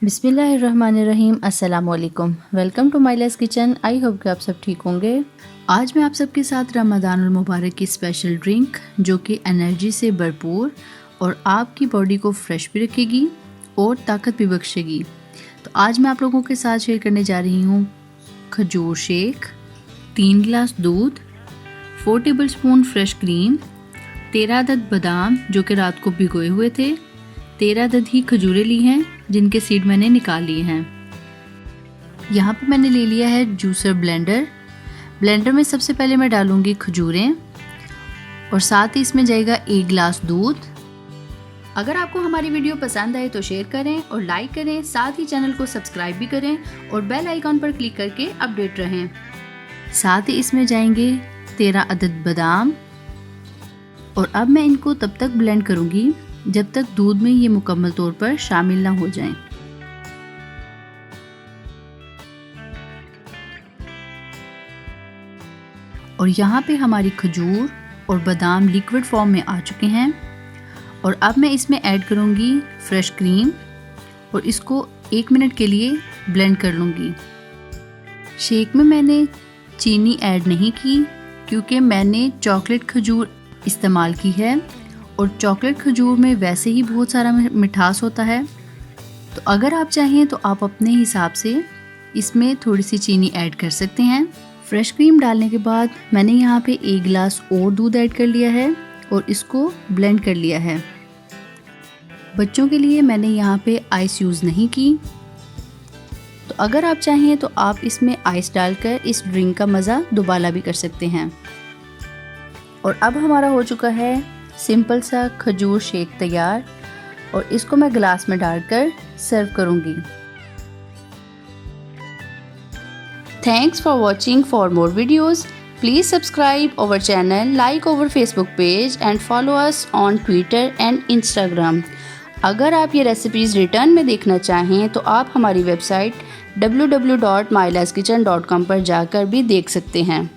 बिस्मिल्लाहिर्रहमानिर्रहीम, अस्सलाम वालेकुम। Welcome to Mylas kitchen. I hope कि आप सब ठीक होंगे। आज मैं आप सबके साथ रमज़ानुल मुबारक की स्पेशल ड्रिंक जो कि एनर्जी से भरपूर और आपकी बॉडी को फ्रेश भी रखेगी और ताकत भी बख्शेगी। तो आज मैं आप लोगों के साथ शेयर करने जा रही हूँ खजूर शेक, 3 गिलास दूध, 4 टेबल स्पून फ्रेश क्रीम, 13 अदद बादाम जो कि रात को भिगोए हुए थे, 13 अदद ही खजूरें ली हैं जिनके सीड मैंने निकाल लिए हैं। यहाँ पे मैंने ले लिया है जूसर ब्लेंडर में सबसे पहले मैं डालूंगी खजूरें और साथ ही इसमें जाएगा 1 गिलास दूध। अगर आपको हमारी वीडियो पसंद आए तो शेयर करें और लाइक करें, साथ ही चैनल को सब्सक्राइब भी करें और बेल आइकॉन पर क्लिक करके अपडेट रहें। साथ ही इसमें जाएंगे 13 अदद बादाम और अब मैं इनको तब तक ब्लेंड करूंगी जब तक दूध में ये मुकम्मल तौर पर शामिल ना हो जाएं। और यहाँ पे हमारी खजूर और बादाम लिक्विड फॉर्म में आ चुके हैं और अब मैं इसमें ऐड करूँगी फ्रेश क्रीम और इसको 1 मिनट के लिए ब्लेंड कर लूँगी। शेक में मैंने चीनी ऐड नहीं की क्योंकि मैंने चॉकलेट खजूर इस्तेमाल की है और चॉकलेट खजूर में वैसे ही बहुत सारा मिठास होता है। तो अगर आप चाहें तो आप अपने हिसाब से इसमें थोड़ी सी चीनी ऐड कर सकते हैं। फ्रेश क्रीम डालने के बाद मैंने यहाँ पे 1 गिलास और दूध ऐड कर लिया है और इसको ब्लेंड कर लिया है। बच्चों के लिए मैंने यहाँ पे आइस यूज़ नहीं की। तो अगर आप चाहें तो आप इसमें आइस डालकर इस ड्रिंक का मज़ा दोबारा भी कर सकते हैं। और अब हमारा हो चुका है सिंपल सा खजूर शेक तैयार और इसको मैं गिलास में डालकर सर्व करूंगी। Thanks for watching. For more videos please subscribe our channel, like our Facebook page and follow us on Twitter and Instagram. अगर आप ये रेसिपीज़ रिटर्न में देखना चाहें तो आप हमारी वेबसाइट www.mylaskitchen.com पर जाकर भी देख सकते हैं।